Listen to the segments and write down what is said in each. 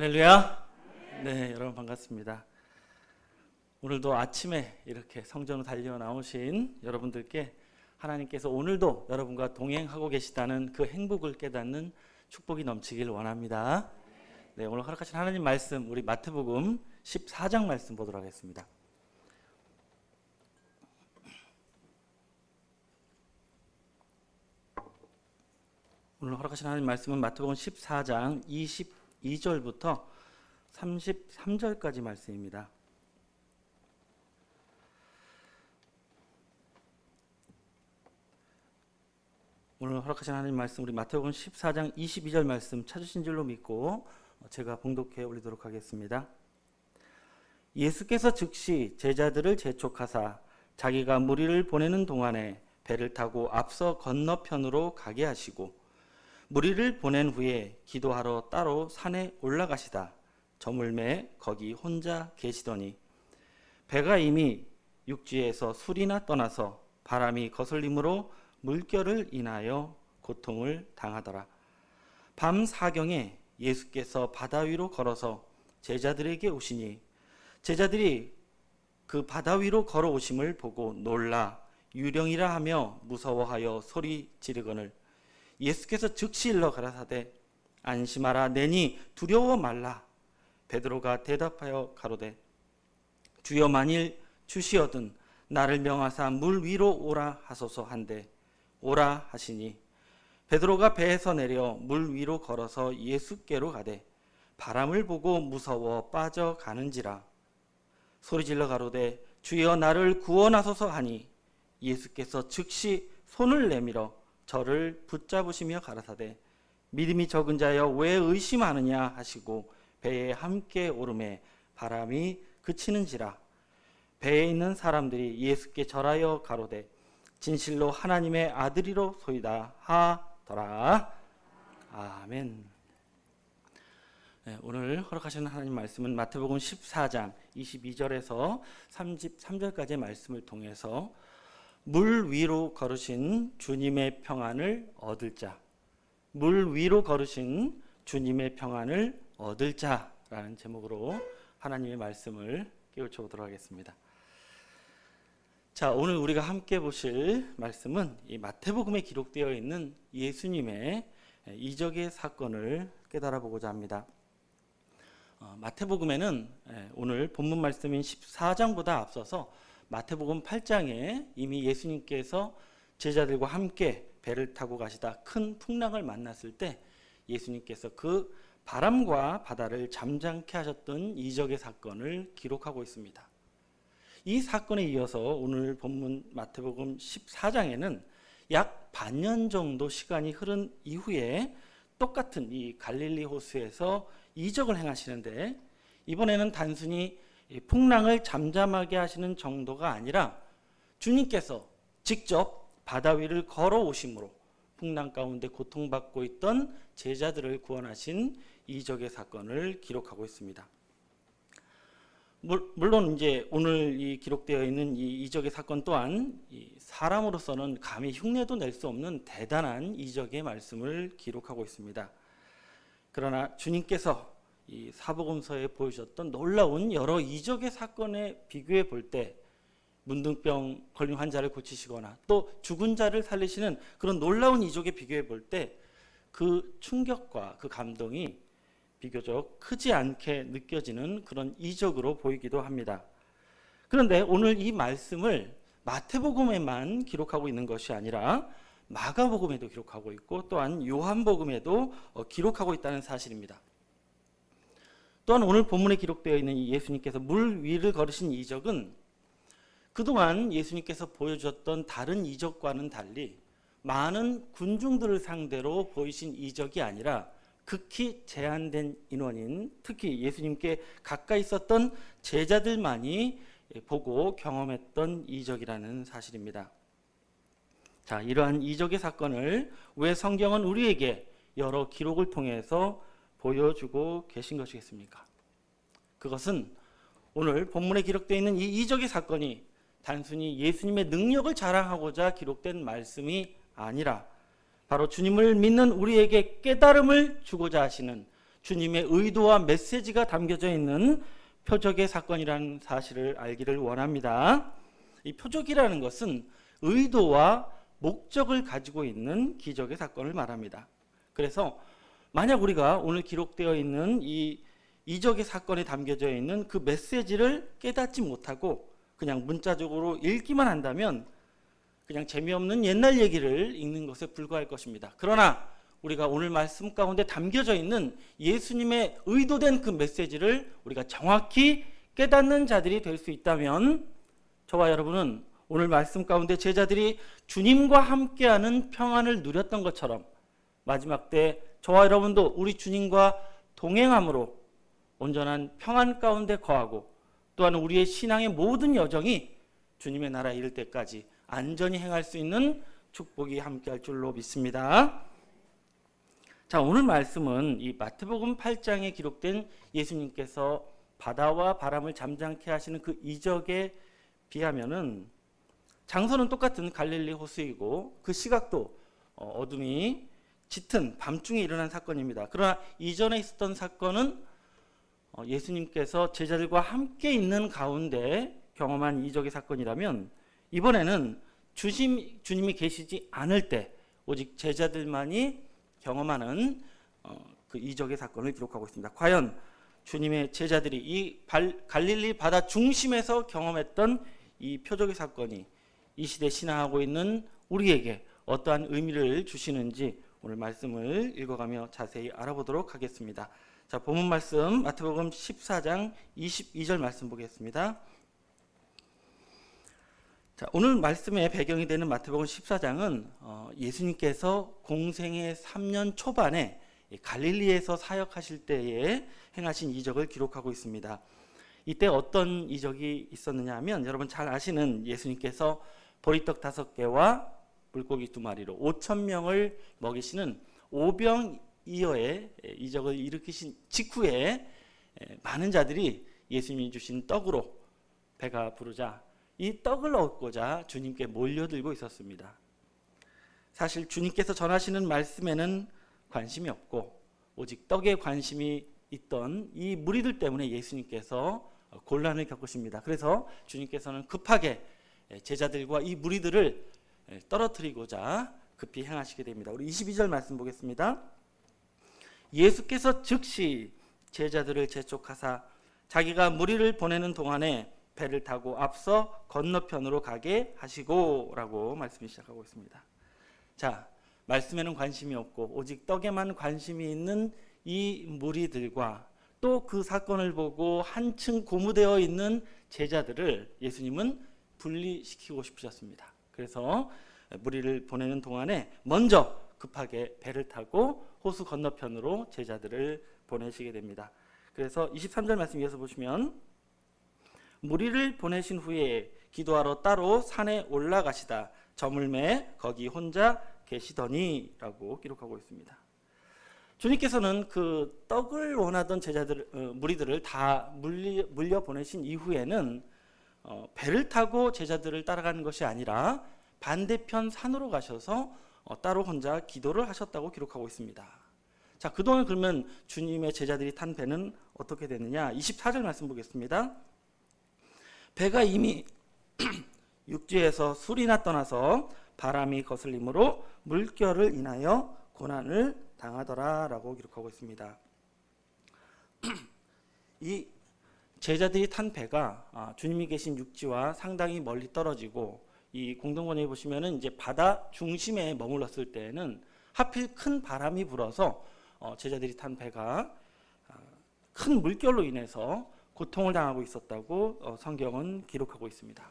할렐루야. 네, 여러분 반갑습니다. 오늘도 아침에 이렇게 성전으로 달려 나오신 여러분들께 하나님께서 오늘도 여러분과 동행하고 계시다는 그 행복을 깨닫는 축복이 넘치길 원합니다. 네, 오늘 허락하신 하나님 말씀, 우리 마태복음 14장 말씀 보도록 하겠습니다. 오늘 허락하신 하나님 말씀은 마태복음 14장 22절부터 33절까지 말씀입니다. 오늘 허락하신 하나님 말씀, 우리 마태복음 14장 22절 말씀 찾으신 줄로 믿고 제가 봉독해 올리도록 하겠습니다. 예수께서 즉시 제자들을 재촉하사 자기가 무리를 보내는 동안에 배를 타고 앞서 건너편으로 가게 하시고 무리를 보낸 후에 기도하러 따로 산에 올라가시다 저물매 거기 혼자 계시더니 배가 이미 육지에서 술이나 떠나서 바람이 거슬림으로 물결을 인하여 고통을 당하더라. 밤 사경에 예수께서 바다 위로 걸어서 제자들에게 오시니 제자들이 그 바다 위로 걸어오심을 보고 놀라 유령이라 하며 무서워하여 소리 지르거늘 예수께서 즉시 일러 가라사대 안심하라 내니 두려워 말라. 베드로가 대답하여 가로되 주여 만일 주시어든 나를 명하사 물 위로 오라 하소서 한데 오라 하시니 베드로가 배에서 내려 물 위로 걸어서 예수께로 가되 바람을 보고 무서워 빠져가는지라 소리질러 가로되 주여 나를 구원하소서 하니 예수께서 즉시 손을 내밀어 저를 붙잡으시며 가라사대 믿음이 적은 자여 왜 의심하느냐 하시고 배에 함께 오르매 바람이 그치는지라 배에 있는 사람들이 예수께 절하여 가로되 진실로 하나님의 아들이로소이다 하더라. 아멘. 네, 오늘 허락하시는 하나님 말씀은 마태복음 14장 22절에서 33절까지의 말씀을 통해서 물 위로 걸으신 주님의 평안을 얻을 자, 물 위로 걸으신 주님의 평안을 얻을 자라는 제목으로 하나님의 말씀을 깨우쳐 보도록 하겠습니다. 자, 오늘 우리가 함께 보실 말씀은 이 마태복음에 기록되어 있는 예수님의 이적의 사건을 깨달아 보고자 합니다. 마태복음에는 오늘 본문 말씀인 14장보다 앞서서 마태복음 8장에 이미 예수님께서 제자들과 함께 배를 타고 가시다 큰 풍랑을 만났을 때 예수님께서 그 바람과 바다를 잠잠케 하셨던 이적의 사건을 기록하고 있습니다. 이 사건에 이어서 오늘 본문 마태복음 14장에는 약 반년 정도 시간이 흐른 이후에 똑같은 이 갈릴리 호수에서 이적을 행하시는데 이번에는 단순히 풍랑을 잠잠하게 하시는 정도가 아니라 주님께서 직접 바다 위를 걸어오심으로 풍랑 가운데 고통받고 있던 제자들을 구원하신 이적의 사건을 기록하고 있습니다. 물론 이제 오늘 이 기록되어 있는 이 이적의 사건 또한 사람으로서는 감히 흉내도 낼 수 없는 대단한 이적의 말씀을 기록하고 있습니다. 그러나 주님께서 이 사복음서에 보여주셨던 놀라운 여러 이적의 사건에 비교해 볼 때 문둥병 걸린 환자를 고치시거나 또 죽은 자를 살리시는 그런 놀라운 이적에 비교해 볼 때 그 충격과 그 감동이 비교적 크지 않게 느껴지는 그런 이적으로 보이기도 합니다. 그런데 오늘 이 말씀을 마태복음에만 기록하고 있는 것이 아니라 마가복음에도 기록하고 있고 또한 요한복음에도 기록하고 있다는 사실입니다. 또한 오늘 본문에 기록되어 있는 이 예수님께서 물 위를 걸으신 이적은 그동안 예수님께서 보여주셨던 다른 이적과는 달리 많은 군중들을 상대로 보이신 이적이 아니라 극히 제한된 인원인 특히 예수님께 가까이 있었던 제자들만이 보고 경험했던 이적이라는 사실입니다. 자, 이러한 이적의 사건을 왜 성경은 우리에게 여러 기록을 통해서 보여주고 계신 것이겠습니까? 그것은 오늘 본문에 기록되어 있는 이 이적의 사건이 단순히 예수님의 능력을 자랑하고자 기록된 말씀이 아니라 바로 주님을 믿는 우리에게 깨달음을 주고자 하시는 주님의 의도와 메시지가 담겨져 있는 표적의 사건이라는 사실을 알기를 원합니다. 이 표적이라는 것은 의도와 목적을 가지고 있는 기적의 사건을 말합니다. 그래서 만약 우리가 오늘 기록되어 있는 이 이적의 사건에 담겨져 있는 그 메시지를 깨닫지 못하고 그냥 문자적으로 읽기만 한다면 그냥 재미없는 옛날 얘기를 읽는 것에 불과할 것입니다. 그러나 우리가 오늘 말씀 가운데 담겨져 있는 예수님의 의도된 그 메시지를 우리가 정확히 깨닫는 자들이 될 수 있다면 저와 여러분은 오늘 말씀 가운데 제자들이 주님과 함께하는 평안을 누렸던 것처럼 마지막 때 저와 여러분도 우리 주님과 동행함으로 온전한 평안 가운데 거하고 또한 우리의 신앙의 모든 여정이 주님의 나라에 이를 때까지 안전히 행할 수 있는 축복이 함께할 줄로 믿습니다. 자, 오늘 말씀은 이 마태복음 8장에 기록된 예수님께서 바다와 바람을 잠잠케 하시는 그 이적에 비하면은 장소는 똑같은 갈릴리 호수이고 그 시각도 어둠이 짙은 밤중에 일어난 사건입니다. 그러나 이전에 있었던 사건은 예수님께서 제자들과 함께 있는 가운데 경험한 이적의 사건이라면 이번에는 주님이 계시지 않을 때 오직 제자들만이 경험하는 그 이적의 사건을 기록하고 있습니다. 과연 주님의 제자들이 이 갈릴리 바다 중심에서 경험했던 이 표적의 사건이 이 시대에 신앙하고 있는 우리에게 어떠한 의미를 주시는지 오늘 말씀을 읽어가며 자세히 알아보도록 하겠습니다. 자, 본문 말씀 마태복음 14장 22절 말씀 보겠습니다. 자, 오늘 말씀의 배경이 되는 마태복음 14장은 예수님께서 공생의 3년 초반에 갈릴리에서 사역하실 때에 행하신 이적을 기록하고 있습니다. 이때 어떤 이적이 있었느냐 하면 여러분 잘 아시는 예수님께서 보리떡 5개와 물고기 2마리로 5,000명을 먹이시는 오병이어의 이적을 일으키신 직후에 많은 자들이 예수님이 주신 떡으로 배가 부르자 이 떡을 얻고자 주님께 몰려들고 있었습니다. 사실 주님께서 전하시는 말씀에는 관심이 없고 오직 떡에 관심이 있던 이 무리들 때문에 예수님께서 곤란을 겪으십니다. 그래서 주님께서는 급하게 제자들과 이 무리들을 떨어뜨리고자 급히 행하시게 됩니다. 우리 22절 말씀 보겠습니다. 예수께서 즉시 제자들을 재촉하사 자기가 무리를 보내는 동안에 배를 타고 앞서 건너편으로 가게 하시고 라고 말씀이 시작하고 있습니다. 자, 말씀에는 관심이 없고 오직 떡에만 관심이 있는 이 무리들과 또 그 사건을 보고 한층 고무되어 있는 제자들을 예수님은 분리시키고 싶으셨습니다. 그래서 무리를 보내는 동안에 먼저 급하게 배를 타고 호수 건너편으로 제자들을 보내시게 됩니다. 그래서 23절 말씀 이어서 보시면 무리를 보내신 후에 기도하러 따로 산에 올라가시다 저물매 거기 혼자 계시더니 라고 기록하고 있습니다. 주님께서는 그 떡을 원하던 무리들을 다 물려 보내신 이후에는 배를 타고 제자들을 따라가는 것이 아니라 반대편 산으로 가셔서 따로 혼자 기도를 하셨다고 기록하고 있습니다. 자, 그동안 그러면 주님의 제자들이 탄 배는 어떻게 됐느냐? 24절 말씀 보겠습니다. 배가 이미 육지에서 술이나 떠나서 바람이 거슬림으로 물결을 인하여 고난을 당하더라라고 기록하고 있습니다. 이 제자들이 탄 배가 주님이 계신 육지와 상당히 멀리 떨어지고 이 공동번역에 보시면은 이제 바다 중심에 머물렀을 때에는 하필 큰 바람이 불어서 제자들이 탄 배가 큰 물결로 인해서 고통을 당하고 있었다고 성경은 기록하고 있습니다.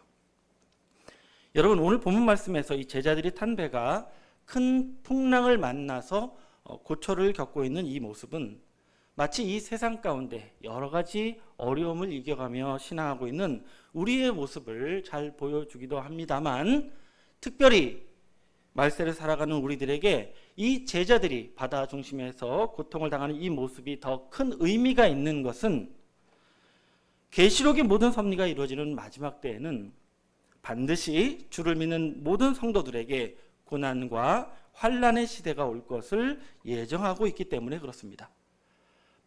여러분 오늘 본문 말씀에서 이 제자들이 탄 배가 큰 풍랑을 만나서 고초를 겪고 있는 이 모습은 마치 이 세상 가운데 여러 가지 어려움을 이겨가며 신앙하고 있는 우리의 모습을 잘 보여주기도 합니다만 특별히 말세를 살아가는 우리들에게 이 제자들이 바다 중심에서 고통을 당하는 이 모습이 더 큰 의미가 있는 것은 계시록의 모든 섭리가 이루어지는 마지막 때에는 반드시 주를 믿는 모든 성도들에게 고난과 환난의 시대가 올 것을 예정하고 있기 때문에 그렇습니다.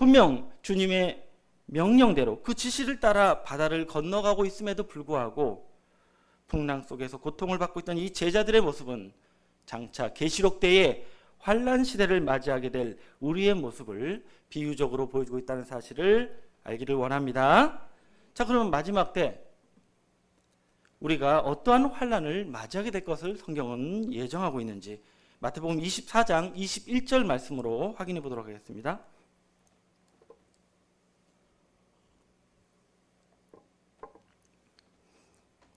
분명 주님의 명령대로 그 지시를 따라 바다를 건너가고 있음에도 불구하고 풍랑 속에서 고통을 받고 있던 이 제자들의 모습은 장차 계시록 때에 환란 시대를 맞이하게 될 우리의 모습을 비유적으로 보여주고 있다는 사실을 알기를 원합니다. 자, 그러면 마지막 때 우리가 어떠한 환란을 맞이하게 될 것을 성경은 예정하고 있는지 마태복음 24장 21절 말씀으로 확인해 보도록 하겠습니다.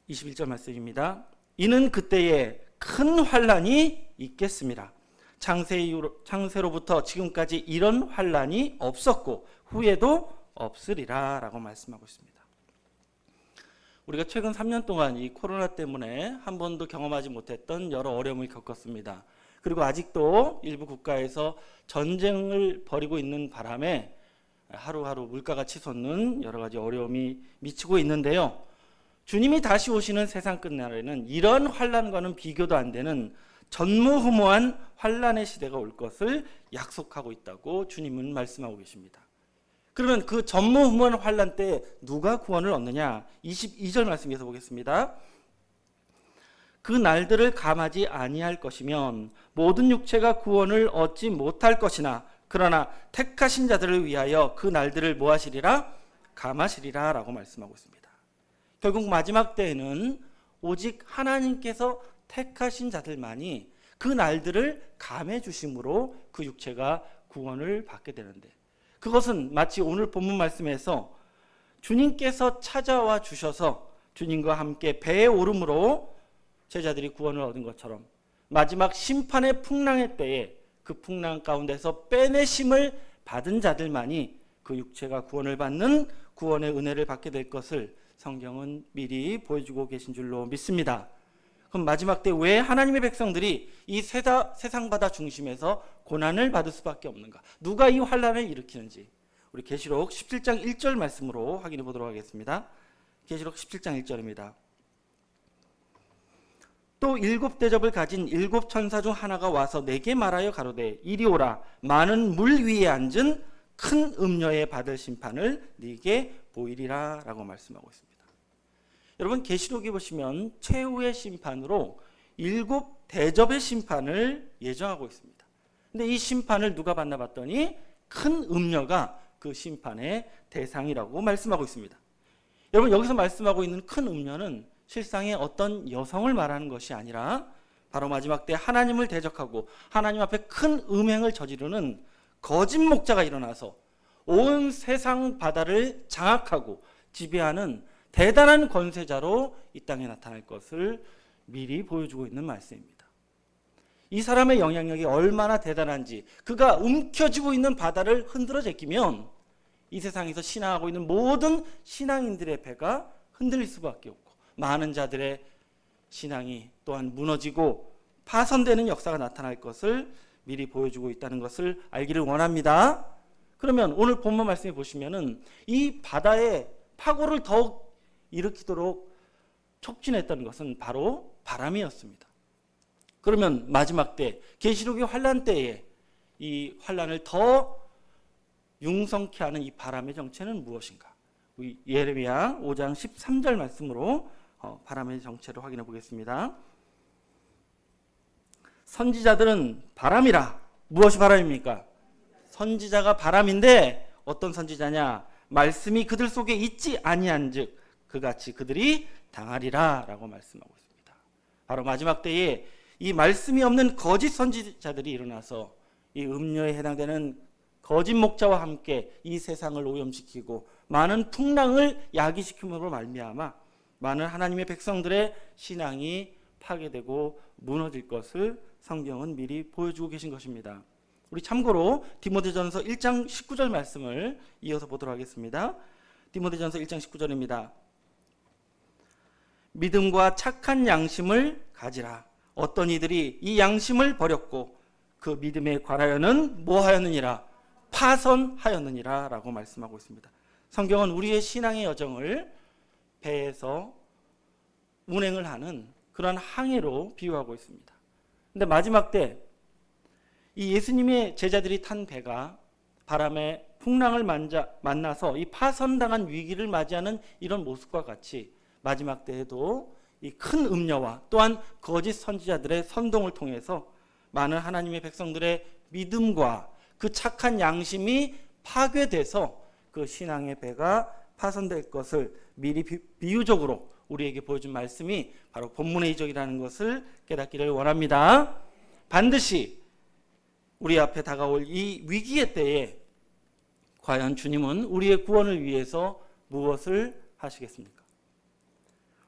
21절 말씀입니다. 이는 그때에 큰 환란이 있겠습니다. 창세로부터 지금까지 이런 환란이 없었고 후에도 없으리라 라고 말씀하고 있습니다. 우리가 최근 3년 동안 이 코로나 때문에 한 번도 경험하지 못했던 여러 어려움을 겪었습니다. 그리고 아직도 일부 국가에서 전쟁을 벌이고 있는 바람에 하루하루 물가가 치솟는 여러 가지 어려움이 미치고 있는데요. 주님이 다시 오시는 세상 끝날에는 이런 환란과는 비교도 안 되는 전무후무한 환란의 시대가 올 것을 약속하고 있다고 주님은 말씀하고 계십니다. 그러면 그 전무후무한 환란 때 누가 구원을 얻느냐? 22절 말씀에서 보겠습니다. 그 날들을 감하지 아니할 것이면 모든 육체가 구원을 얻지 못할 것이나 그러나 택하신 자들을 위하여 그 날들을 뭐 하시리라? 감하시리라 라고 말씀하고 있습니다. 결국 마지막 때에는 오직 하나님께서 택하신 자들만이 그 날들을 감해 주심으로 그 육체가 구원을 받게 되는데, 그것은 마치 오늘 본문 말씀에서 주님께서 찾아와 주셔서 주님과 함께 배에 오름으로 제자들이 구원을 얻은 것처럼 마지막 심판의 풍랑의 때에 그 풍랑 가운데서 빼내심을 받은 자들만이 그 육체가 구원을 받는 구원의 은혜를 받게 될 것을 성경은 미리 보여주고 계신 줄로 믿습니다. 그럼 마지막 때 왜 하나님의 백성들이 이 세상 바다 중심에서 고난을 받을 수밖에 없는가? 누가 이 환란을 일으키는지 우리 계시록 17장 1절 말씀으로 확인해 보도록 하겠습니다. 계시록 17장 1절입니다. 또 7대접을 가진 7천사 중 하나가 와서 내게 말하여 가로되 이리 오라, 많은 물 위에 앉은 큰 음녀에 받을 심판을 네게 보이리라 라고 말씀하고 있습니다. 여러분, 계시록에 보시면 최후의 심판으로 7대접의 심판을 예정하고 있습니다. 근데 이 심판을 누가 받나 봤더니 큰 음녀가 그 심판의 대상이라고 말씀하고 있습니다. 여러분, 여기서 말씀하고 있는 큰 음녀는 실상의 어떤 여성을 말하는 것이 아니라 바로 마지막 때 하나님을 대적하고 하나님 앞에 큰 음행을 저지르는 거짓 목자가 일어나서 온 세상 바다를 장악하고 지배하는 대단한 권세자로 이 땅에 나타날 것을 미리 보여주고 있는 말씀입니다. 이 사람의 영향력이 얼마나 대단한지, 그가 움켜쥐고 있는 바다를 흔들어 제끼면 이 세상에서 신앙하고 있는 모든 신앙인들의 배가 흔들릴 수밖에 없고 많은 자들의 신앙이 또한 무너지고 파손되는 역사가 나타날 것을 미리 보여주고 있다는 것을 알기를 원합니다. 그러면 오늘 본문 말씀에 보시면은 이 바다의 파고를 더욱 일으키도록 촉진했던 것은 바로 바람이었습니다. 그러면 마지막 때 계시록의 환란 때에 이 환란을 더 융성케 하는 이 바람의 정체는 무엇인가? 우리 예레미야 5장 13절 말씀으로 바람의 정체를 확인해 보겠습니다. 선지자들은 바람이라. 무엇이 바람입니까? 선지자가 바람인데 어떤 선지자냐? 말씀이 그들 속에 있지 아니한즉 그같이 그들이 당하리라 라고 말씀하고 있습니다. 바로 마지막 때에 이 말씀이 없는 거짓 선지자들이 일어나서 이 음료에 해당되는 거짓 목자와 함께 이 세상을 오염시키고 많은 풍랑을 야기시킴으로 말미암아 많은 하나님의 백성들의 신앙이 파괴되고 무너질 것을 성경은 미리 보여주고 계신 것입니다. 우리 참고로 디모데전서 1장 19절 말씀을 이어서 보도록 하겠습니다. 디모데전서 1장 19절입니다. 믿음과 착한 양심을 가지라. 어떤 이들이 이 양심을 버렸고 그 믿음에 관하여는 뭐하였느니라? 파선하였느니라 라고 말씀하고 있습니다. 성경은 우리의 신앙의 여정을 배에서 운행을 하는 그런 항해로 비유하고 있습니다. 근데 마지막 때 이 예수님의 제자들이 탄 배가 바람의 풍랑을 만나서 이 파선당한 위기를 맞이하는 이런 모습과 같이 마지막 때에도 이 큰 음녀와 또한 거짓 선지자들의 선동을 통해서 많은 하나님의 백성들의 믿음과 그 착한 양심이 파괴돼서 그 신앙의 배가 파손될 것을 미리 비유적으로 우리에게 보여준 말씀이 바로 본문의 이적이라는 것을 깨닫기를 원합니다. 반드시 우리 앞에 다가올 이 위기의 때에 과연 주님은 우리의 구원을 위해서 무엇을 하시겠습니까?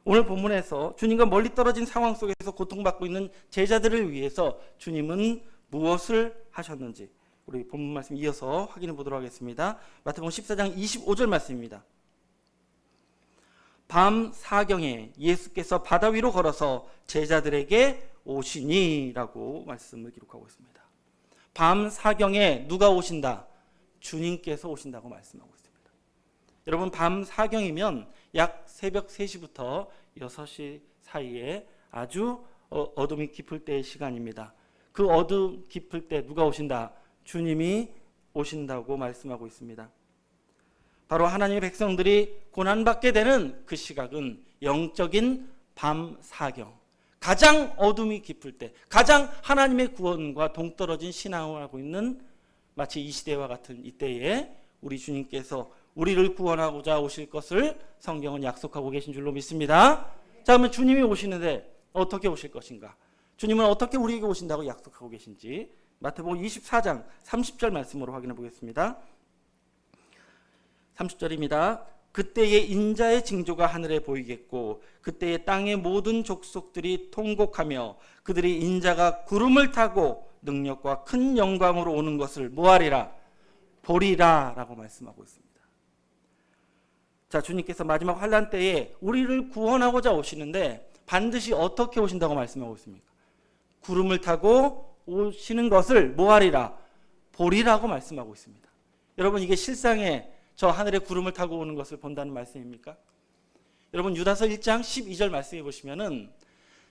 오늘 본문에서 주님과 멀리 떨어진 상황 속에서 고통받고 있는 제자들을 위해서 주님은 무엇을 하셨는지 우리 본문 말씀 이어서 확인해 보도록 하겠습니다. 마태복음 14장 25절 말씀입니다. 밤 사경에 예수께서 바다 위로 걸어서 제자들에게 오시니라고 말씀을 기록하고 있습니다. 밤 사경에 누가 오신다? 주님께서 오신다고 말씀하고 있습니다. 여러분, 밤 사경이면 약 새벽 3시부터 6시 사이에 아주 어둠이 깊을 때의 시간입니다. 그 어둠 깊을 때 누가 오신다? 주님이 오신다고 말씀하고 있습니다. 바로 하나님의 백성들이 고난받게 되는 그 시각은 영적인 밤 사경, 가장 어둠이 깊을 때, 가장 하나님의 구원과 동떨어진 신앙을 하고 있는 마치 이 시대와 같은 이때에 우리 주님께서 우리를 구원하고자 오실 것을 성경은 약속하고 계신 줄로 믿습니다. 자, 그러면 주님이 오시는데 어떻게 오실 것인가? 주님은 어떻게 우리에게 오신다고 약속하고 계신지 마태복음 24장 30절 말씀으로 확인해 보겠습니다. 30절입니다. 그때의 인자의 징조가 하늘에 보이겠고 그때의 땅의 모든 족속들이 통곡하며 그들이 인자가 구름을 타고 능력과 큰 영광으로 오는 것을 뭐하리라? 보리라 라고 말씀하고 있습니다. 자, 주님께서 마지막 환난 때에 우리를 구원하고자 오시는데 반드시 어떻게 오신다고 말씀하고 있습니까? 구름을 타고 오시는 것을 뭐하리라? 보리라고 말씀하고 있습니다. 여러분, 이게 실상에 저 하늘에 구름을 타고 오는 것을 본다는 말씀입니까? 여러분, 유다서 1장 12절 말씀해 보시면은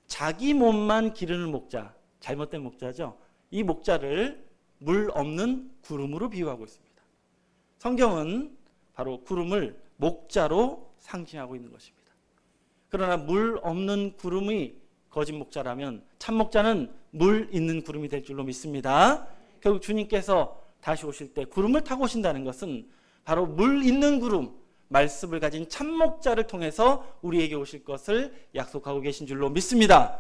자기 몸만 기르는 목자, 잘못된 목자죠. 이 목자를 물 없는 구름으로 비유하고 있습니다. 성경은 바로 구름을 목자로 상징하고 있는 것입니다. 그러나 물 없는 구름이 거짓 목자라면 참 목자는 물 있는 구름이 될 줄로 믿습니다. 결국 주님께서 다시 오실 때 구름을 타고 오신다는 것은 바로 물 있는 구름, 말씀을 가진 참 목자를 통해서 우리에게 오실 것을 약속하고 계신 줄로 믿습니다.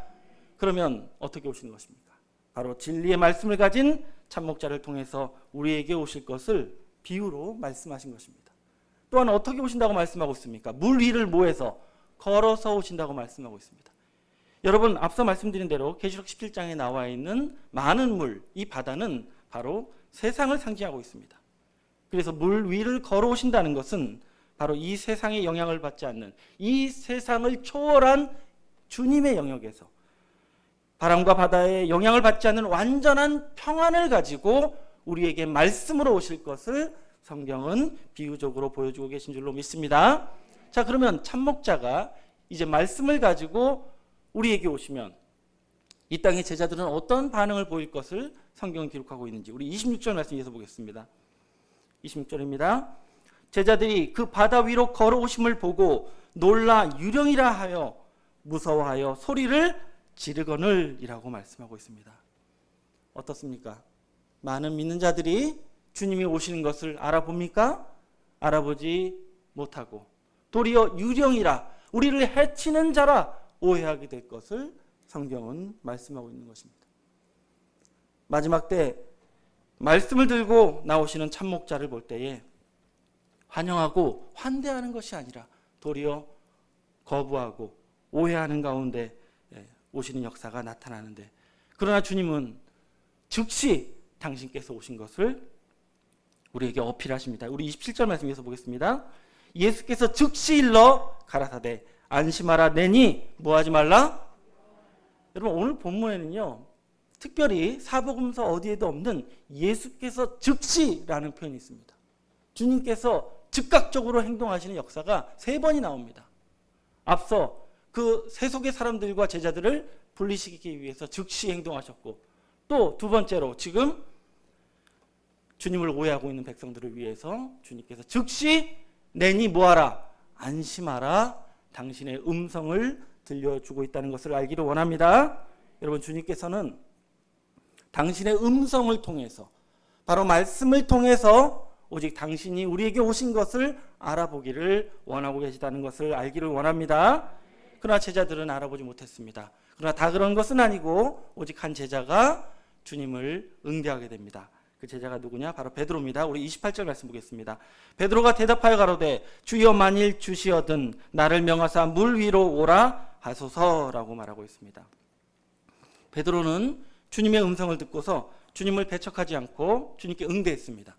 그러면 어떻게 오시는 것입니까? 바로 진리의 말씀을 가진 참 목자를 통해서 우리에게 오실 것을 비유로 말씀하신 것입니다. 또한 어떻게 오신다고 말씀하고 있습니까? 물 위를 뭐해서? 걸어서 오신다고 말씀하고 있습니다. 여러분, 앞서 말씀드린 대로 계시록 17장에 나와 있는 많은 물, 이 바다는 바로 세상을 상징하고 있습니다. 그래서 물 위를 걸어오신다는 것은 바로 이 세상의 영향을 받지 않는, 이 세상을 초월한 주님의 영역에서 바람과 바다의 영향을 받지 않는 완전한 평안을 가지고 우리에게 말씀으로 오실 것을 성경은 비유적으로 보여주고 계신 줄로 믿습니다. 자, 그러면 참목자가 이제 말씀을 가지고 우리에게 오시면 이 땅의 제자들은 어떤 반응을 보일 것을 성경은 기록하고 있는지 우리 26절 말씀 이어서 보겠습니다. 26절입니다. 제자들이 그 바다 위로 걸어오심을 보고 놀라 유령이라 하여 무서워하여 소리를 지르거늘이라고 말씀하고 있습니다. 어떻습니까? 많은 믿는 자들이 주님이 오시는 것을 알아봅니까? 알아보지 못하고 도리어 유령이라, 우리를 해치는 자라 오해하게 될 것을 성경은 말씀하고 있는 것입니다. 마지막 때 말씀을 들고 나오시는 참목자를 볼 때에 환영하고 환대하는 것이 아니라 도리어 거부하고 오해하는 가운데 오시는 역사가 나타나는데, 그러나 주님은 즉시 당신께서 오신 것을 우리에게 어필하십니다. 우리 27절 말씀에서 보겠습니다. 예수께서 즉시 일러 가라사대 안심하라 내니 뭐하지 말라? 여러분, 오늘 본문에는요 특별히 사복음서 어디에도 없는 예수께서 즉시라는 표현이 있습니다. 주님께서 즉각적으로 행동하시는 역사가 3번이 나옵니다. 앞서 그 세속의 사람들과 제자들을 분리시키기 위해서 즉시 행동하셨고, 또 두 번째로 지금 주님을 오해하고 있는 백성들을 위해서 주님께서 즉시 내니 뭐하라? 안심하라. 당신의 음성을 들려주고 있다는 것을 알기를 원합니다. 여러분, 주님께서는 당신의 음성을 통해서, 바로 말씀을 통해서 오직 당신이 우리에게 오신 것을 알아보기를 원하고 계시다는 것을 알기를 원합니다. 그러나 제자들은 알아보지 못했습니다. 그러나 다 그런 것은 아니고 오직 한 제자가 주님을 응대하게 됩니다. 그 제자가 누구냐? 바로 베드로입니다. 우리 28절 말씀 보겠습니다. 베드로가 대답하여 가로되 주여 만일 주시어든 나를 명하사 물 위로 오라 하소서라고 말하고 있습니다. 베드로는 주님의 음성을 듣고서 주님을 배척하지 않고 주님께 응대했습니다.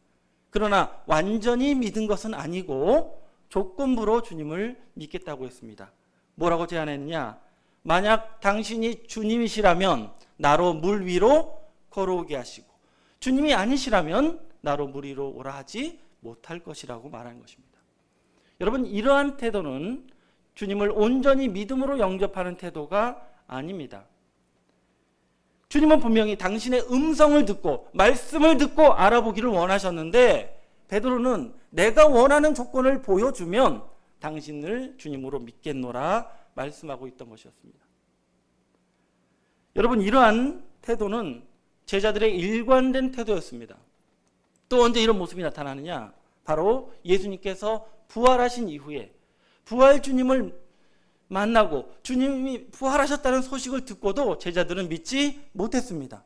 그러나 완전히 믿은 것은 아니고 조건부로 주님을 믿겠다고 했습니다. 뭐라고 제안했느냐? 만약 당신이 주님이시라면 나로 물 위로 걸어오게 하시고, 주님이 아니시라면 나로 물 위로 오라 하지 못할 것이라고 말한 것입니다. 여러분, 이러한 태도는 주님을 온전히 믿음으로 영접하는 태도가 아닙니다. 주님은 분명히 당신의 음성을 듣고 말씀을 듣고 알아보기를 원하셨는데, 베드로는 내가 원하는 조건을 보여주면 당신을 주님으로 믿겠노라 말씀하고 있던 것이었습니다. 여러분, 이러한 태도는 제자들의 일관된 태도였습니다. 또 언제 이런 모습이 나타나느냐? 바로 예수님께서 부활하신 이후에 부활 주님을 만나고 주님이 부활하셨다는 소식을 듣고도 제자들은 믿지 못했습니다.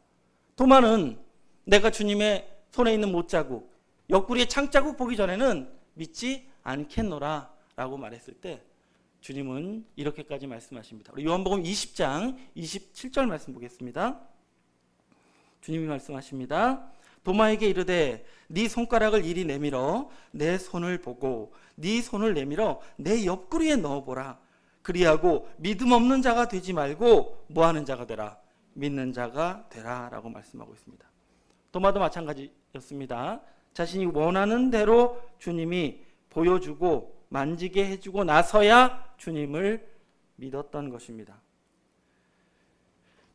도마는 내가 주님의 손에 있는 못자국, 옆구리에 창자국 보기 전에는 믿지 않겠노라 라고 말했을 때 주님은 이렇게까지 말씀하십니다. 우리 요한복음 20장 27절 말씀 보겠습니다. 주님이 말씀하십니다. 도마에게 이르되 네 손가락을 이리 내밀어 내 손을 보고 네 손을 내밀어 내 옆구리에 넣어보라. 그리하고 믿음 없는 자가 되지 말고 뭐하는 자가 되라? 믿는 자가 되라 라고 말씀하고 있습니다. 도마도 마찬가지였습니다. 자신이 원하는 대로 주님이 보여주고 만지게 해주고 나서야 주님을 믿었던 것입니다.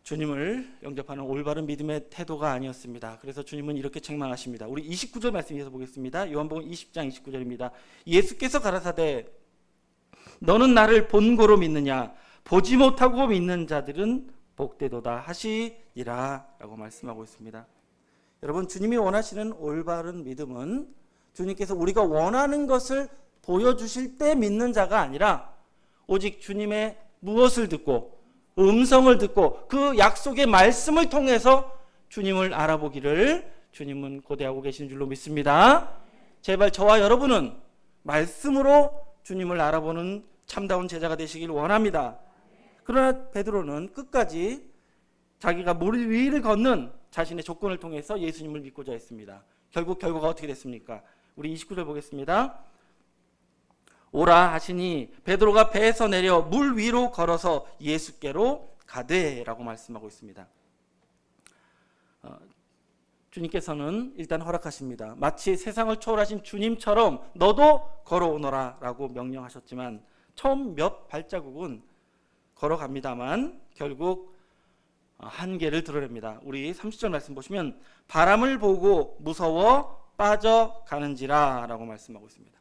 주님을 영접하는 올바른 믿음의 태도가 아니었습니다. 그래서 주님은 이렇게 책망하십니다. 우리 29절 말씀에서 보겠습니다. 요한복음 20장 29절입니다. 예수께서 가라사대 너는 나를 본고로 믿느냐? 보지 못하고 믿는 자들은 복되도다 하시니라 라고 말씀하고 있습니다. 여러분, 주님이 원하시는 올바른 믿음은 주님께서 우리가 원하는 것을 보여주실 때 믿는 자가 아니라 오직 주님의 무엇을 듣고 음성을 듣고 그 약속의 말씀을 통해서 주님을 알아보기를 주님은 고대하고 계신 줄로 믿습니다. 제발 저와 여러분은 말씀으로 주님을 알아보는 참다운 제자가 되시길 원합니다. 그러나 베드로는 끝까지 자기가 물 위를 걷는 자신의 조건을 통해서 예수님을 믿고자 했습니다. 결국 결과가 어떻게 됐습니까? 우리 29절 보겠습니다. 오라 하시니 베드로가 배에서 내려 물 위로 걸어서 예수께로 가되라고 말씀하고 있습니다. 주님께서는 일단 허락하십니다. 마치 세상을 초월하신 주님처럼 너도 걸어오너라 라고 명령하셨지만 처음 몇 발자국은 걸어갑니다만 결국 한계를 드러냅니다. 우리 30절 말씀 보시면 바람을 보고 무서워 빠져가는지라 라고 말씀하고 있습니다.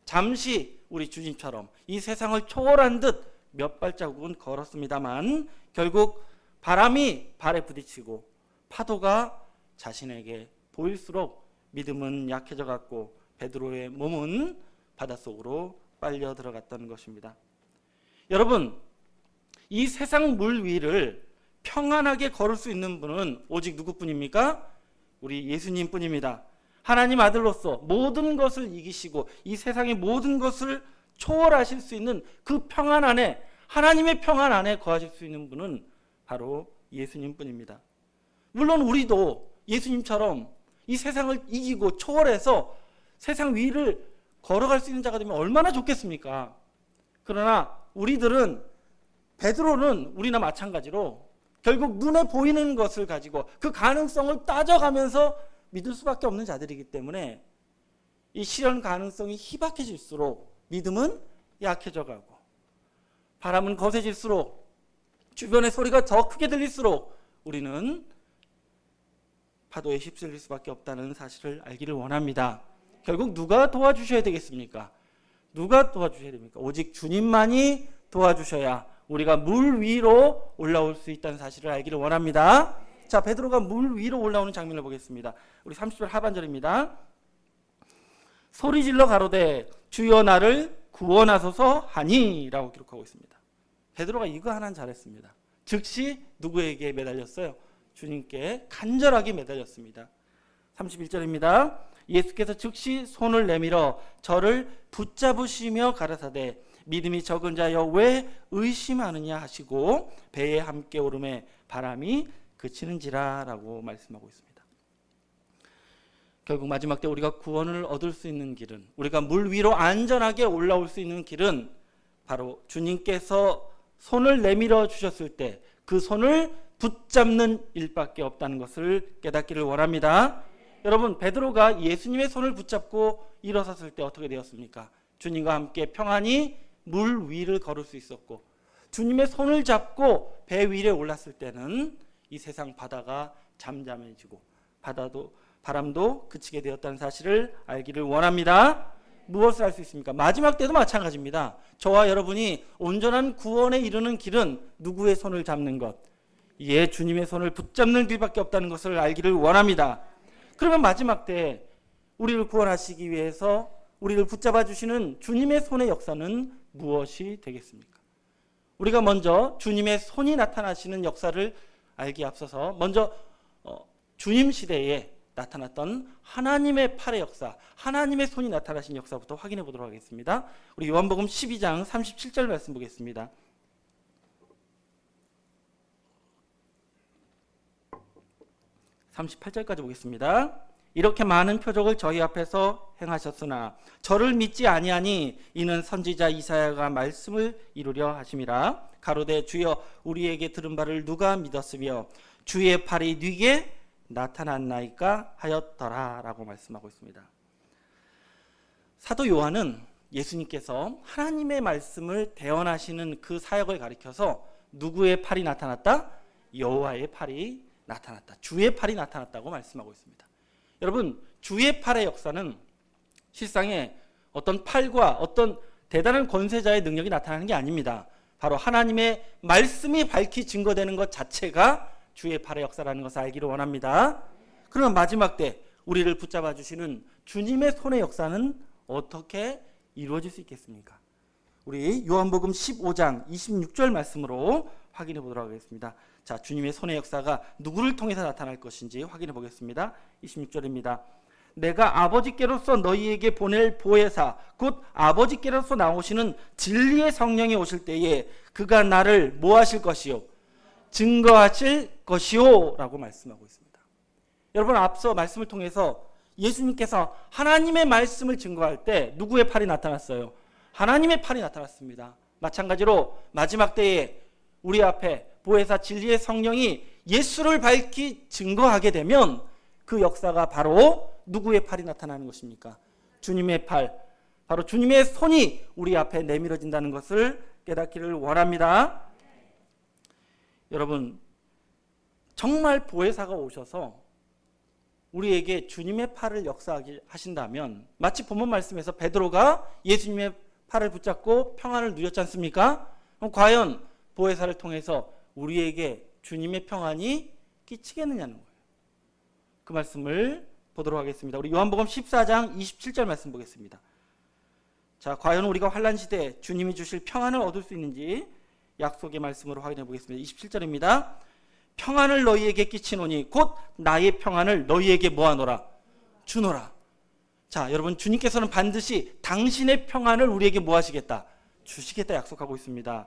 잠시 우리 주님처럼 이 세상을 초월한 듯 몇 발자국은 걸었습니다만 결국 바람이 발에 부딪히고 파도가 자신에게 보일수록 믿음은 약해져 갔고 베드로의 몸은 바닷속으로 빨려 들어갔던 것입니다. 여러분, 이 세상 물 위를 평안하게 걸을 수 있는 분은 오직 누구뿐입니까? 우리 예수님뿐입니다. 하나님 아들로서 모든 것을 이기시고 이 세상의 모든 것을 초월하실 수 있는 그 평안 안에, 하나님의 평안 안에 거하실 수 있는 분은 바로 예수님뿐입니다. 물론 우리도 예수님처럼 이 세상을 이기고 초월해서 세상 위를 걸어갈 수 있는 자가 되면 얼마나 좋겠습니까? 그러나 우리들은, 베드로는 우리나 마찬가지로 결국 눈에 보이는 것을 가지고 그 가능성을 따져가면서 믿을 수밖에 없는 자들이기 때문에 이 실현 가능성이 희박해질수록 믿음은 약해져 가고 바람은 거세질수록 주변의 소리가 더 크게 들릴수록 우리는 파도에 휩쓸릴 수밖에 없다는 사실을 알기를 원합니다. 결국 누가 도와주셔야 되겠습니까? 누가 도와주셔야 됩니까? 오직 주님만이 도와주셔야 우리가 물 위로 올라올 수 있다는 사실을 알기를 원합니다. 자, 베드로가 물 위로 올라오는 장면을 보겠습니다. 우리 30절 하반절입니다. 소리질러 가로되 주여 나를 구원하소서 하니 라고 기록하고 있습니다. 베드로가 이거 하나는 잘했습니다. 즉시 누구에게 매달렸어요? 주님께 간절하게 매달렸습니다. 31절입니다. 예수께서 즉시 손을 내밀어 저를 붙잡으시며 가라사대 믿음이 적은 자여 왜 의심하느냐 하시고 배에 함께 오름에 바람이 그치는지라 라고 말씀하고 있습니다. 결국 마지막 때 우리가 구원을 얻을 수 있는 길은, 우리가 물 위로 안전하게 올라올 수 있는 길은 바로 주님께서 손을 내밀어 주셨을 때 그 손을 붙잡는 일밖에 없다는 것을 깨닫기를 원합니다. 여러분, 베드로가 예수님의 손을 붙잡고 일어섰을 때 어떻게 되었습니까? 주님과 함께 평안히 물 위를 걸을 수 있었고, 주님의 손을 잡고 배 위에 올랐을 때는 이 세상 바다가 잠잠해지고 바람도 그치게 되었다는 사실을 알기를 원합니다. 무엇을 할 수 있습니까? 마지막 때도 마찬가지입니다. 저와 여러분이 온전한 구원에 이르는 길은 누구의 손을 잡는 것? 예, 주님의 손을 붙잡는 길밖에 없다는 것을 알기를 원합니다. 그러면 마지막 때 우리를 구원하시기 위해서 우리를 붙잡아 주시는 주님의 손의 역사는 무엇이 되겠습니까? 우리가 먼저 주님의 손이 나타나시는 역사를 알기에 앞서서 먼저 주님 시대에 나타났던 하나님의 팔의 역사, 하나님의 손이 나타나신 역사부터 확인해 보도록 하겠습니다. 우리 요한복음 12장 37절 말씀 보겠습니다. (38절까지) 보겠습니다. 이렇게 많은 표적을 저희 앞에서 행하셨으나 저를 믿지 아니하니 이는 선지자 이사야가 말씀을 이루려 하심이라. 가로되 주여 우리에게 들은 바를 누가 믿었으며 주의 팔이 네게 나타났나이까 하였더라 라고 말씀하고 있습니다. 사도 요한은 예수님께서 하나님의 말씀을 대언하시는 그 사역을 가리켜서 누구의 팔이 나타났다? 여호와의 팔이 나타났다. 주의 팔이 나타났다고 말씀하고 있습니다. 여러분, 주의 팔의 역사는 실상에 어떤 팔과 어떤 대단한 권세자의 능력이 나타나는 게 아닙니다. 바로 하나님의 말씀이 밝히 증거되는 것 자체가 주의 팔의 역사라는 것을 알기를 원합니다. 그러면 마지막 때 우리를 붙잡아 주시는 주님의 손의 역사는 어떻게 이루어질 수 있겠습니까? 우리 요한복음 15장 26절 말씀으로 확인해 보도록 하겠습니다. 자, 주님의 손의 역사가 누구를 통해서 나타날 것인지 확인해 보겠습니다. 26절입니다. 내가 아버지께로서 너희에게 보낼 보혜사 곧 아버지께로서 나오시는 진리의 성령이 오실 때에 그가 나를 뭐 하실 것이요? 증거하실 것이요 라고 말씀하고 있습니다. 여러분, 앞서 말씀을 통해서 예수님께서 하나님의 말씀을 증거할 때 누구의 팔이 나타났어요? 하나님의 팔이 나타났습니다. 마찬가지로 마지막 때에 우리 앞에 보혜사 진리의 성령이 예수를 밝히 증거하게 되면 그 역사가 바로 누구의 팔이 나타나는 것입니까? 주님의 팔, 바로 주님의 손이 우리 앞에 내밀어진다는 것을 깨닫기를 원합니다. 여러분, 정말 보혜사가 오셔서 우리에게 주님의 팔을 역사하게 하신다면 마치 본문 말씀에서 베드로가 예수님의 팔을 붙잡고 평안을 누렸지 않습니까? 그럼 과연 보혜사를 통해서 우리에게 주님의 평안이 끼치겠느냐는 거예요. 그 말씀을 보도록 하겠습니다. 우리 요한복음 14장 27절 말씀 보겠습니다. 자, 과연 우리가 환난 시대에 주님이 주실 평안을 얻을 수 있는지 약속의 말씀으로 확인해 보겠습니다. 27절입니다. 평안을 너희에게 끼치노니 곧 나의 평안을 너희에게 모아노라 주노라. 자, 여러분, 주님께서는 반드시 당신의 평안을 우리에게 뭐 하시겠다? 주시겠다 약속하고 있습니다.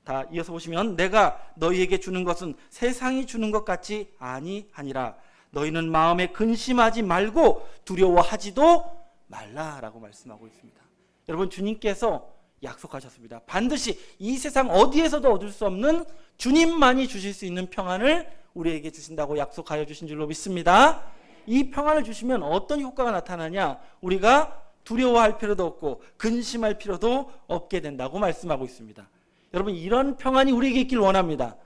다 이어서 보시면 내가 너희에게 주는 것은 세상이 주는 것 같이 아니하니라. 너희는 마음에 근심하지 말고 두려워하지도 말라라고 말씀하고 있습니다. 여러분, 주님께서 약속하셨습니다. 반드시 이 세상 어디에서도 얻을 수 없는 주님만이 주실 수 있는 평안을 우리에게 주신다고 약속하여 주신 줄로 믿습니다. 이 평안을 주시면 어떤 효과가 나타나냐? 우리가 두려워할 필요도 없고 근심할 필요도 없게 된다고 말씀하고 있습니다. 여러분, 이런 평안이 우리에게 있길 원합니다.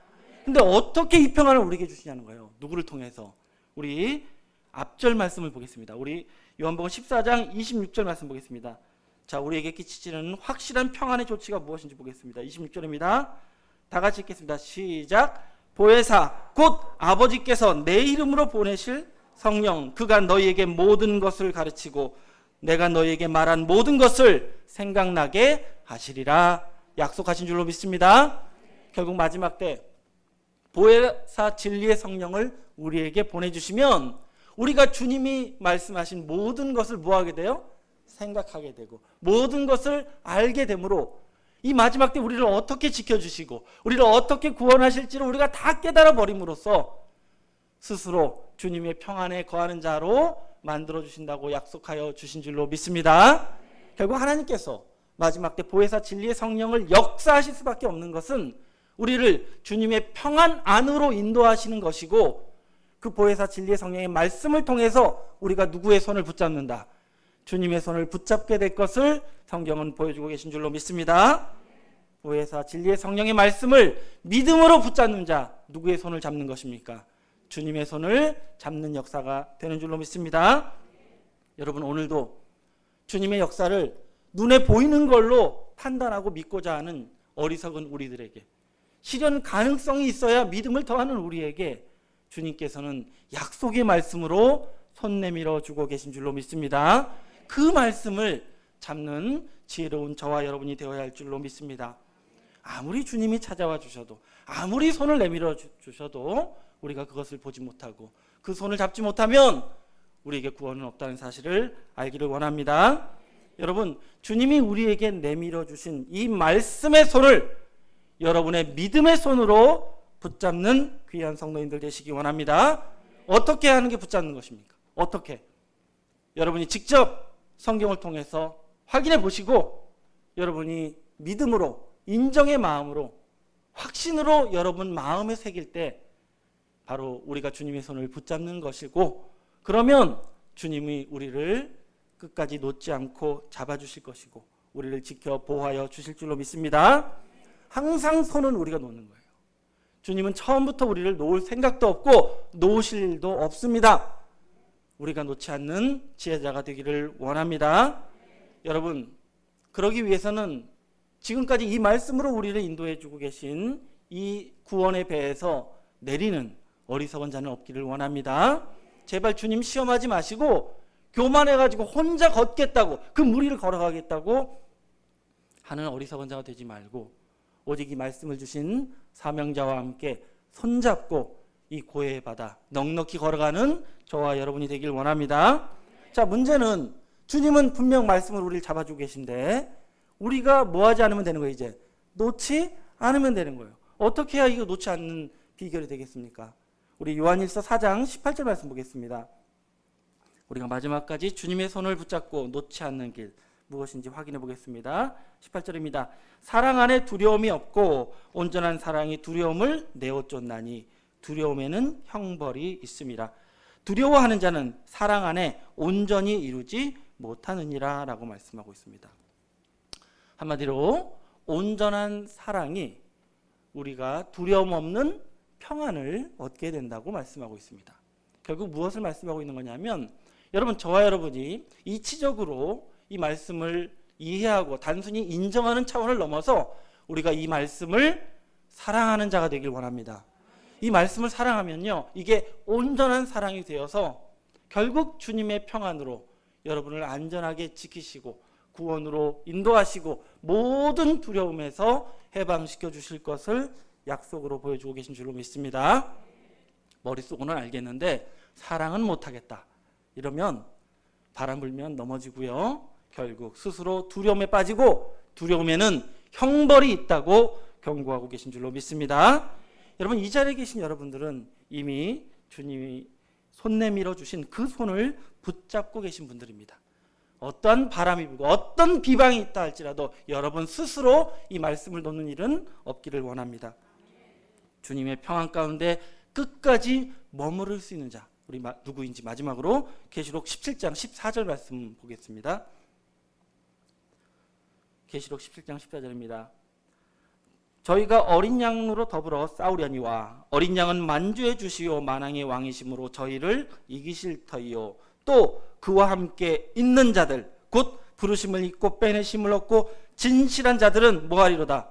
근데 어떻게 이 평안을 우리에게 주시냐는 거예요. 누구를 통해서? 우리 앞절 말씀을 보겠습니다. 우리 요한복음 14장 26절 말씀 보겠습니다. 자, 우리에게 끼치는 확실한 평안의 조치가 무엇인지 보겠습니다. 26절입니다. 다 같이 읽겠습니다. 시작. 보혜사 곧 아버지께서 내 이름으로 보내실 성령 그가 너희에게 모든 것을 가르치고 내가 너희에게 말한 모든 것을 생각나게 하시리라. 약속하신 줄로 믿습니다. 결국 마지막 때 보혜사 진리의 성령을 우리에게 보내주시면 우리가 주님이 말씀하신 모든 것을 뭐하게 돼요? 생각하게 되고 모든 것을 알게 되므로 이 마지막 때 우리를 어떻게 지켜주시고 우리를 어떻게 구원하실지를 우리가 다 깨달아 버림으로써 스스로 주님의 평안에 거하는 자로 만들어주신다고 약속하여 주신 줄로 믿습니다. 결국 하나님께서 마지막 때 보혜사 진리의 성령을 역사하실 수밖에 없는 것은 우리를 주님의 평안 안으로 인도하시는 것이고 그 보혜사 진리의 성령의 말씀을 통해서 우리가 누구의 손을 붙잡는다? 주님의 손을 붙잡게 될 것을 성경은 보여주고 계신 줄로 믿습니다. 보혜사 진리의 성령의 말씀을 믿음으로 붙잡는 자 누구의 손을 잡는 것입니까? 주님의 손을 잡는 역사가 되는 줄로 믿습니다. 여러분 오늘도 주님의 역사를 눈에 보이는 걸로 판단하고 믿고자 하는 어리석은 우리들에게 실현 가능성이 있어야 믿음을 더하는 우리에게 주님께서는 약속의 말씀으로 손 내밀어 주고 계신 줄로 믿습니다. 그 말씀을 잡는 지혜로운 저와 여러분이 되어야 할 줄로 믿습니다. 아무리 주님이 찾아와 주셔도 아무리 손을 내밀어 주셔도 우리가 그것을 보지 못하고 그 손을 잡지 못하면 우리에게 구원은 없다는 사실을 알기를 원합니다. 여러분 주님이 우리에게 내밀어 주신 이 말씀의 손을 여러분의 믿음의 손으로 붙잡는 귀한 성도님들 되시기 원합니다. 어떻게 하는 게 붙잡는 것입니까? 어떻게? 여러분이 직접 성경을 통해서 확인해 보시고 여러분이 믿음으로 인정의 마음으로 확신으로 여러분 마음에 새길 때 바로 우리가 주님의 손을 붙잡는 것이고 그러면 주님이 우리를 끝까지 놓지 않고 잡아주실 것이고 우리를 지켜 보호하여 주실 줄로 믿습니다. 항상 손은 우리가 놓는 거예요. 주님은 처음부터 우리를 놓을 생각도 없고 놓으실 일도 없습니다. 우리가 놓지 않는 지혜자가 되기를 원합니다. 여러분 그러기 위해서는 지금까지 이 말씀으로 우리를 인도해 주고 계신 이 구원의 배에서 내리는 어리석은 자는 없기를 원합니다. 제발 주님 시험하지 마시고 교만해가지고 혼자 걷겠다고 그 무리를 걸어가겠다고 하는 어리석은 자가 되지 말고 오직 이 말씀을 주신 사명자와 함께 손잡고 이 고해의 바다 넉넉히 걸어가는 저와 여러분이 되길 원합니다. 자, 문제는 주님은 분명 말씀을 우리를 잡아주고 계신데 우리가 뭐 하지 않으면 되는 거예요. 이제 놓지 않으면 되는 거예요. 어떻게 해야 이거 놓지 않는 비결이 되겠습니까? 우리 요한일서 4장 18절 말씀 보겠습니다. 우리가 마지막까지 주님의 손을 붙잡고 놓지 않는 길 무엇인지 확인해 보겠습니다. 18절입니다. 사랑 안에 두려움이 없고 온전한 사랑이 두려움을 내어쫓나니 두려움에는 형벌이 있습니다. 두려워하는 자는 사랑 안에 온전히 이루지 못하느니라 라고 말씀하고 있습니다. 한마디로 온전한 사랑이 우리가 두려움 없는 평안을 얻게 된다고 말씀하고 있습니다. 결국 무엇을 말씀하고 있는 거냐면 여러분 저와 여러분이 이치적으로 이 말씀을 이해하고 단순히 인정하는 차원을 넘어서 우리가 이 말씀을 사랑하는 자가 되길 원합니다. 이 말씀을 사랑하면요 이게 온전한 사랑이 되어서 결국 주님의 평안으로 여러분을 안전하게 지키시고 구원으로 인도하시고 모든 두려움에서 해방시켜 주실 것을 약속으로 보여주고 계신 줄로 믿습니다. 머릿속으로는 알겠는데 사랑은 못하겠다 이러면 바람 불면 넘어지고요 결국 스스로 두려움에 빠지고 두려움에는 형벌이 있다고 경고하고 계신 줄로 믿습니다. 여러분 이 자리에 계신 여러분들은 이미 주님이 손 내밀어 주신 그 손을 붙잡고 계신 분들입니다. 어떤 바람이 불고 어떤 비방이 있다 할지라도 여러분 스스로 이 말씀을 놓는 일은 없기를 원합니다. 주님의 평안 가운데 끝까지 머무를 수 있는 자 우리 누구인지 마지막으로 계시록 17장 14절 말씀 보겠습니다. 계시록 17장 14절입니다. 저희가 어린 양으로 더불어 싸우려니와 어린 양은 만주해 주시오 만왕의 왕이심으로 저희를 이기실 터이요 또 그와 함께 있는 자들 곧 부르심을 입고 빼내심을 얻고 진실한 자들은 뭐하리로다.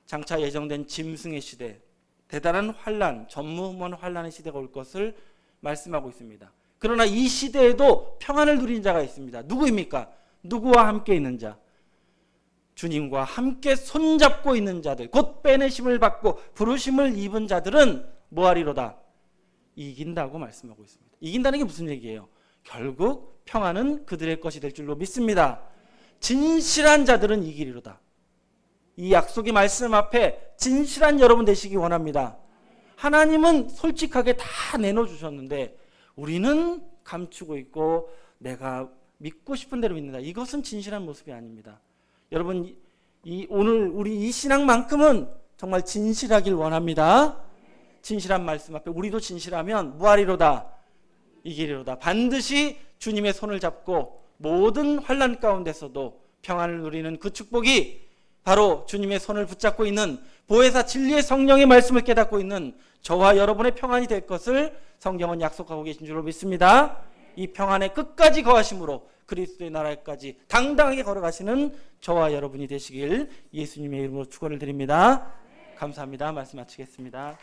장차 예정된 짐승의 시대, 대단한 환란, 전무후무한 환란의 시대가 올 것을 말씀하고 있습니다. 그러나 이 시대에도 평안을 누리는 자가 있습니다. 누구입니까? 누구와 함께 있는 자? 주님과 함께 손잡고 있는 자들, 곧 빼내심을 받고 부르심을 입은 자들은 뭐하리로다? 이긴다고 말씀하고 있습니다. 이긴다는 게 무슨 얘기예요? 결국 평안은 그들의 것이 될 줄로 믿습니다. 진실한 자들은 이기리로다. 이 약속의 말씀 앞에 진실한 여러분 되시기 원합니다. 하나님은 솔직하게 다 내놓으셨는데 우리는 감추고 있고 내가 믿고 싶은 대로 믿는다. 이것은 진실한 모습이 아닙니다. 여러분 오늘 우리 이 신앙만큼은 정말 진실하길 원합니다. 진실한 말씀 앞에 우리도 진실하면 무하리로다. 이기리로다. 반드시 주님의 손을 잡고 모든 환난 가운데서도 평안을 누리는 그 축복이 바로 주님의 손을 붙잡고 있는 보혜사 진리의 성령의 말씀을 깨닫고 있는 저와 여러분의 평안이 될 것을 성경은 약속하고 계신 줄로 믿습니다. 이 평안의 끝까지 거하심으로 그리스도의 나라까지 당당하게 걸어가시는 저와 여러분이 되시길 예수님의 이름으로 축원을 드립니다. 감사합니다. 말씀 마치겠습니다.